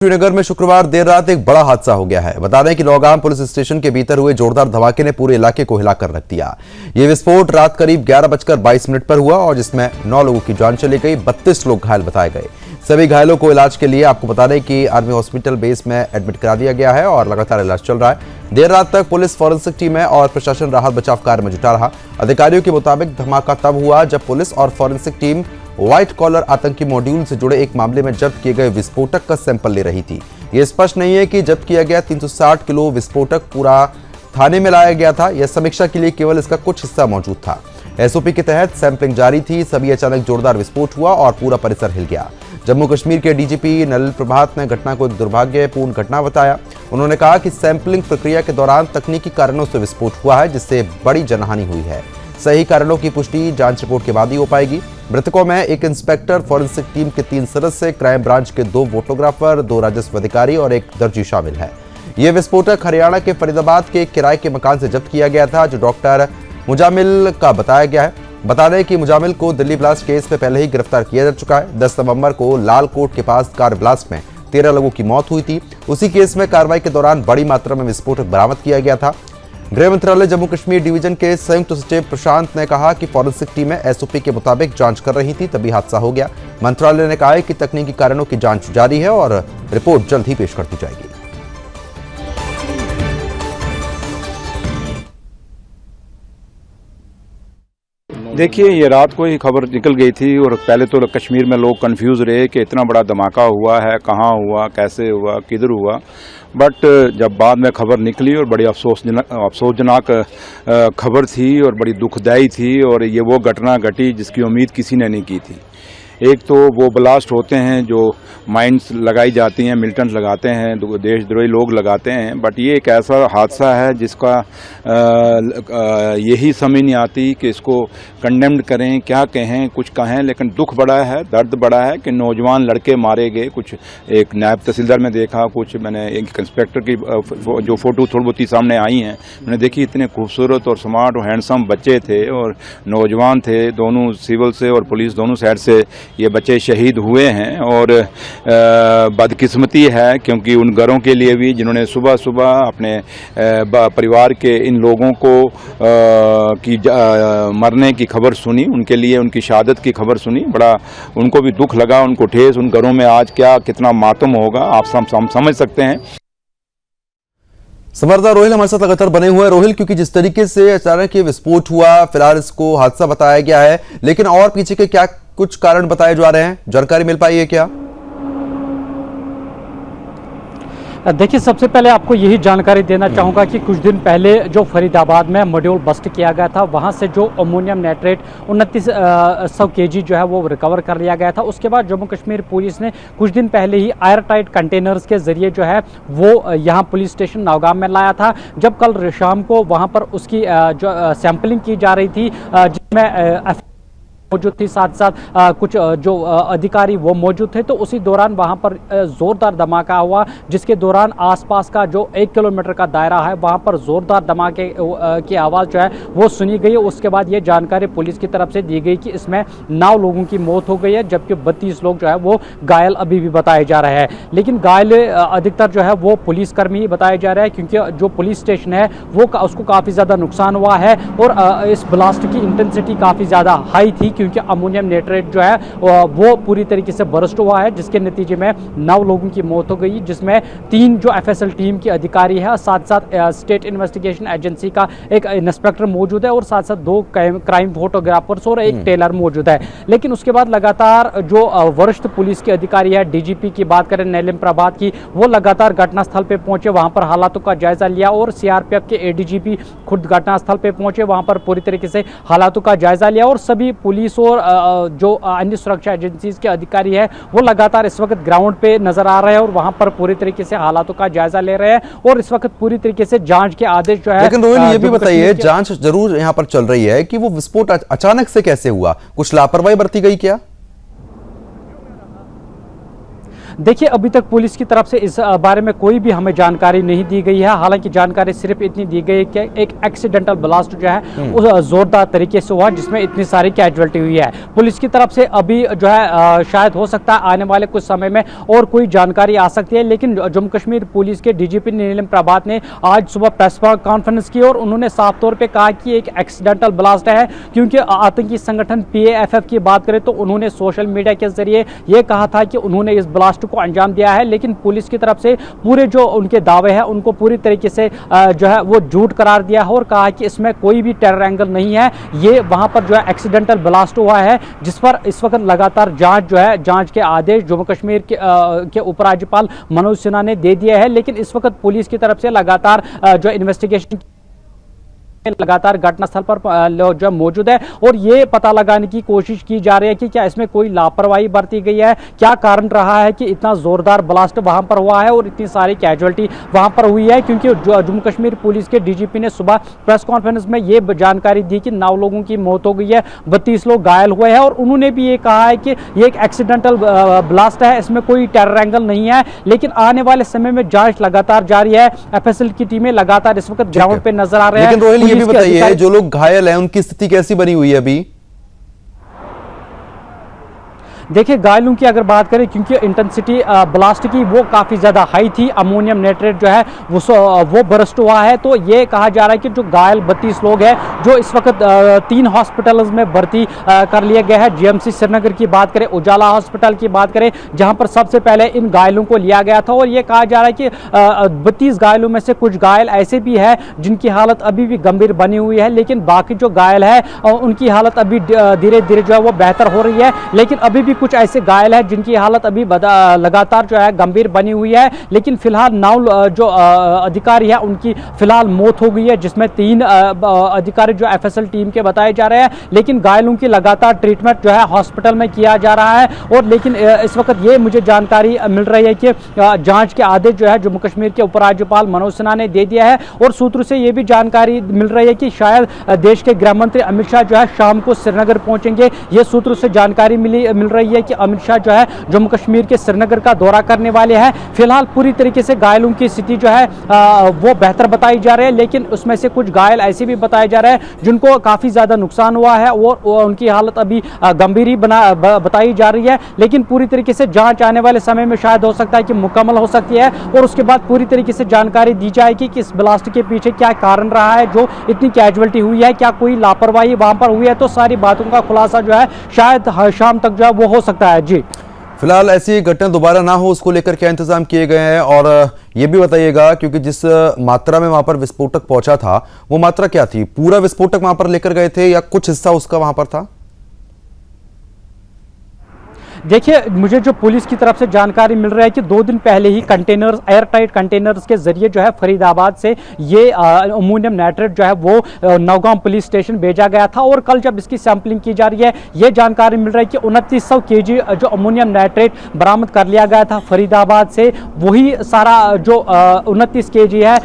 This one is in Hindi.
श्रीनगर में शुक्रवार देर रात एक बड़ा हादसा हो गया है। बता दें कि नौगाम पुलिस स्टेशन के भीतर हुए जोरदार धमाके ने पूरे इलाके को हिलाकर रख दिया। यह विस्फोट रात करीब 11:22 पर हुआ और जिसमें 9 लोगों की जान चली गई, 32 लोग घायल बताए गए। सभी घायलों को इलाज के लिए आपको बता दें कि आर्मी हॉस्पिटल बेस में एडमिट करा दिया गया है और लगातार इलाज चल रहा है। देर रात तक पुलिस, फॉरेंसिक टीमें और प्रशासन राहत बचाव कार्य में जुटा रहा। अधिकारियों के मुताबिक धमाका तब हुआ जब पुलिस और फॉरेंसिक टीम व्हाइट कॉलर आतंकी मॉड्यूल से जुड़े एक मामले में जब्त किए गए विस्फोटक का सैंपल ले रही थी। यह स्पष्ट नहीं है कि जब्त किया गया 360 किलो विस्फोटक पूरा थाने में लाया गया था या समीक्षा के लिए केवल इसका कुछ हिस्सा मौजूद था। एसओपी के तहत सैंपलिंग जारी थी, सभी अचानक जोरदार विस्फोट हुआ और पूरा परिसर हिल गया। जम्मू कश्मीर के डीजीपी नलिन प्रभात ने घटना को एक दुर्भाग्यपूर्ण घटना बताया। उन्होंने कहा कि सैंपलिंग प्रक्रिया के दौरान तकनीकी कारणों से विस्फोट हुआ है, जिससे बड़ी जनहानि हुई है। सही कारणों की पुष्टि जांच रिपोर्ट के बाद ही हो पाएगी। मृतकों में एक इंस्पेक्टर, फॉरेंसिक टीम के 3 सदस्य, क्राइम ब्रांच के 2 फोटोग्राफर, 2 राजस्व अधिकारी और 1 दर्जी शामिल है। यह विस्फोटक हरियाणा के फरीदाबाद के किराए के मकान से जब्त किया गया था, जो डॉक्टर मुजामिल का बताया गया है। बता दें कि मुजामिल को दिल्ली ब्लास्ट केस में पहले ही गिरफ्तार किया जा चुका है। 10 नवंबर को लालकोट के पास कार ब्लास्ट में 13 लोगों की मौत हुई थी। उसी केस में कार्रवाई के दौरान बड़ी मात्रा में विस्फोटक बरामद किया गया था। गृह मंत्रालय जम्मू कश्मीर डिवीजन के संयुक्त सचिव प्रशांत ने कहा कि फॉरेंसिक टीमें एसओपी के मुताबिक जांच कर रही थी, तभी हादसा हो गया। मंत्रालय ने कहा है कि तकनीकी कारणों की जांच जारी है और रिपोर्ट जल्द ही पेश कर दी जाएगी। देखिए, ये रात को ही खबर निकल गई थी और पहले तो कश्मीर में लोग कंफ्यूज रहे कि इतना बड़ा धमाका हुआ है, कहाँ हुआ, कैसे हुआ, किधर हुआ। बट जब बाद में खबर निकली और बड़ी अफसोसजनक खबर थी और बड़ी दुखदाई थी, और ये वो घटना घटी जिसकी उम्मीद किसी ने नहीं की थी। एक तो वो ब्लास्ट होते हैं जो माइंस लगाई जाती हैं, मिलिटेंट्स लगाते हैं, देशद्रोही लोग लगाते हैं, बट ये एक ऐसा हादसा है जिसका यही समझ नहीं आती कि इसको कंडेम्ड करें, क्या कहें, कुछ कहें, लेकिन दुख बड़ा है, दर्द बड़ा है कि नौजवान लड़के मारे गए। कुछ एक नायब तहसीलदार में देखा, कुछ मैंने एक इंस्पेक्टर की जो फोटो थोड़ी बहुत सामने आई हैं, मैंने देखी, इतने खूबसूरत और स्मार्ट और हैंडसम बच्चे थे और नौजवान थे, दोनों सिविल से और पुलिस दोनों साइड से ये बच्चे शहीद हुए हैं। और बदकिस्मती है क्योंकि उन घरों के लिए भी जिन्होंने सुबह सुबह अपने परिवार के इन लोगों को मरने की खबर सुनी, उनके लिए उनकी शहादत की खबर सुनी, बड़ा उनको भी दुख लगा, उनको ठेस, उन घरों में आज क्या कितना मातम होगा आप समझ सकते हैं। संवाददाता रोहिल हमारे साथ लगातार बने हुए हैं। रोहिल, क्योंकि जिस तरीके से अचानक ये विस्फोट हुआ, फिलहाल इसको हादसा बताया गया है, लेकिन और पीछे के क्या कुछ कारण बताए जा रहे हैं, जानकारी मिल पाई है क्या? देखिए, सबसे पहले आपको यही जानकारी देना चाहूँगा कि कुछ दिन पहले जो फरीदाबाद में मॉड्यूल बस्ट किया गया था, वहाँ से जो अमोनियम नाइट्रेट 2900 kg जो है वो रिकवर कर लिया गया था। उसके बाद जम्मू कश्मीर पुलिस ने कुछ दिन पहले ही एयर टाइट कंटेनर्स के जरिए जो है वो यहाँ पुलिस स्टेशन नौगाम में लाया था। जब कल शाम को वहाँ पर उसकी जो सैंपलिंग की जा रही थी, जिसमें मौजूद थी, साथ साथ कुछ जो अधिकारी वो मौजूद थे, तो उसी दौरान वहां पर जोरदार धमाका हुआ, जिसके दौरान आसपास का जो 1 किलोमीटर का दायरा है वहां पर जोरदार धमाके की आवाज़ जो है वो सुनी गई। उसके बाद ये जानकारी पुलिस की तरफ से दी गई कि इसमें 9 लोगों की मौत हो गई है, जबकि 32 लोग जो है वो घायल अभी भी बताए जा रहे हैं। लेकिन घायल अधिकतर जो है वो पुलिसकर्मी ही बताए जा रहे हैं, क्योंकि जो पुलिस स्टेशन है वो उसको काफ़ी ज़्यादा नुकसान हुआ है और इस ब्लास्ट की इंटेंसिटी काफ़ी ज़्यादा हाई थी, क्योंकि अमोनियम नाइट्रेट जो है वो पूरी तरीके से बर्स्ट हुआ है, जिसके नतीजे में 9 लोगों की मौत हो गई, जिसमें 3 जो एफएसएल टीम की अधिकारी है, साथ साथ स्टेट इन्वेस्टिगेशन एजेंसी का एक इंस्पेक्टर मौजूद है और साथ साथ 2 क्राइम फोटोग्राफर्स और एक टेलर मौजूद है। लेकिन उसके बाद लगातार जो वरिष्ठ पुलिस के अधिकारी है, डीजीपी की बात करें नलिन प्रभात की, वो लगातार घटनास्थल पे पहुंचे, वहां पर हालातों का जायजा लिया और सीआरपीएफ के एडीजीपी खुद घटनास्थल पे पहुंचे, वहां पर पूरी तरीके से हालातों का जायजा लिया और सभी पुलिस और जो अन्य सुरक्षा एजेंसीज के अधिकारी है वो लगातार इस वक्त ग्राउंड पे नजर आ रहे हैं और वहां पर पूरी तरीके से हालातों का जायजा ले रहे हैं और इस वक्त पूरी तरीके से जांच के आदेश जो है। लेकिन रोहिल, ये भी बताइए, जांच जरूर यहां पर चल रही है कि वो विस्फोट अचानक से कैसे हुआ, कुछ लापरवाही बरती गई क्या? देखिए, अभी तक पुलिस की तरफ से इस बारे में कोई भी हमें जानकारी नहीं दी गई है। हालांकि जानकारी सिर्फ इतनी दी गई है कि एक एक्सीडेंटल ब्लास्ट जो है उस जोरदार तरीके से हुआ जिसमें इतनी सारी कैजुअलिटी हुई है। पुलिस की तरफ से अभी जो है शायद हो सकता है आने वाले कुछ समय में और कोई जानकारी आ सकती है, लेकिन जम्मू कश्मीर पुलिस के डीजीपी नीलम प्रभात ने आज सुबह प्रेस कॉन्फ्रेंस की और उन्होंने साफ तौर पर कहा कि एक एक्सीडेंटल ब्लास्ट है, क्योंकि आतंकी संगठन PAFF की बात करें तो उन्होंने सोशल मीडिया के जरिए यह कहा था कि उन्होंने इस ब्लास्ट को अंजाम दिया है, लेकिन पुलिस की तरफ से पूरे जो उनके दावे हैं उनको पूरी तरीके से जो है वो झूठ करार दिया है और कहा कि इसमें कोई भी टेरर एंगल नहीं है। ये वहां पर जो है एक्सीडेंटल ब्लास्ट हुआ है, जिस पर इस वक्त लगातार जांच के आदेश जम्मू कश्मीर के उपराज्यपाल मनोज सिन्हा ने दे दिए हैं, लेकिन इस वक्त पुलिस की तरफ से लगातार जो इन्वेस्टिगेशन लगातार घटनास्थल पर जो मौजूद है और ये पता लगाने की कोशिश की जा रही है कि क्या इसमें कोई लापरवाही बरती गई है, क्या कारण रहा है कि इतना जोरदार ब्लास्ट वहां पर हुआ है और इतनी सारी कैजुअलिटी वहां पर हुई है। क्योंकि जम्मू कश्मीर पुलिस के डीजीपी ने सुबह प्रेस कॉन्फ्रेंस में ये जानकारी दी कि 9 लोगों की मौत हो गई है, 32 लोग घायल हुए हैं और उन्होंने भी ये कहा है कि ये एक एक्सीडेंटल ब्लास्ट है, इसमें कोई टेरर एंगल नहीं है। लेकिन आने वाले समय में जांच लगातार जारी है, FSL की टीमें लगातार इस वक्त ग्राउंड पे नजर आ रहे हैं। ये भी बताइए, जो लोग घायल हैं उनकी स्थिति कैसी बनी हुई है अभी? देखिए, घायलों की अगर बात करें, क्योंकि इंटेंसिटी ब्लास्ट की वो काफ़ी ज़्यादा हाई थी, अमोनियम नाइट्रेट जो है वो बर्स्ट हुआ है, तो ये कहा जा रहा है कि जो घायल 32 लोग हैं जो इस वक्त 3 हॉस्पिटल्स में भर्ती कर लिए गए हैं। GMC श्रीनगर की बात करें, उजाला हॉस्पिटल की बात करें, जहां पर सबसे पहले इन घायलों को लिया गया था और ये कहा जा रहा है कि 32 घायलों में से कुछ घायल ऐसे भी है जिनकी हालत अभी भी गंभीर बनी हुई है, लेकिन बाकी जो घायल है उनकी हालत अभी धीरे धीरे जो है वो बेहतर हो रही है। लेकिन अभी भी कुछ ऐसे घायल हैं जिनकी हालत अभी लगातार जो है गंभीर बनी हुई है, लेकिन फिलहाल 9 जो अधिकारी है उनकी फिलहाल मौत हो गई है, जिसमें 3 अधिकारी जो FSL टीम के बताए जा रहे हैं, लेकिन घायलों की लगातार ट्रीटमेंट जो है हॉस्पिटल में किया जा रहा है। और लेकिन इस वक्त ये मुझे जानकारी मिल रही है कि जांच के आदेश जो है जम्मू कश्मीर के उपराज्यपाल मनोज सिन्हा ने दे दिया है और सूत्रों से ये भी जानकारी मिल रही है कि शायद देश के गृह मंत्री अमित शाह जो है शाम को श्रीनगर पहुंचेंगे। ये सूत्रों से जानकारी मिल रही है कि अमित शाह जो है जम्मू कश्मीर के श्रीनगर का दौरा करने वाले हैं। फिलहाल पूरी तरीके से घायलों की स्थिति जो है वो बेहतर बताई जा रही है, लेकिन उसमें से कुछ घायल ऐसे भी बताए जा रहे हैं जिनको काफी ज्यादा नुकसान हुआ है और उनकी हालत अभी गंभीर ही बताई जा रही है। लेकिन पूरी तरीके से जांच आने वाले समय में शायद हो सकता है कि मुकम्मल हो सकती है और उसके बाद पूरी तरीके से जानकारी दी जाएगी कि इस ब्लास्ट के पीछे क्या कारण रहा है, जो इतनी कैजुअलिटी हुई है, क्या कोई लापरवाही वहां पर हुई है। तो सारी बातों का खुलासा जो है शायद शाम तक जो है वो हो सकता है। जी, फिलहाल ऐसी घटना दोबारा ना हो उसको लेकर क्या इंतजाम किए गए हैं? और ये भी बताइएगा, क्योंकि जिस मात्रा में वहां पर विस्फोटक पहुंचा था वो मात्रा क्या थी? पूरा विस्फोटक वहां पर लेकर गए थे या कुछ हिस्सा उसका वहां पर था? देखिए, मुझे जो पुलिस की तरफ से जानकारी मिल रहा है कि 2 दिन पहले ही कंटेनर्स, एयर टाइट कंटेनर्स के जरिए जो है फरीदाबाद से ये अमोनियम नाइट्रेट जो है वो नौगांव पुलिस स्टेशन भेजा गया था और कल जब इसकी सैंपलिंग की जा रही है, ये जानकारी मिल रहा है कि 2900 kg जो अमोनियम नाइट्रेट बरामद कर लिया गया था फरीदाबाद से, वही सारा जो 29 kg है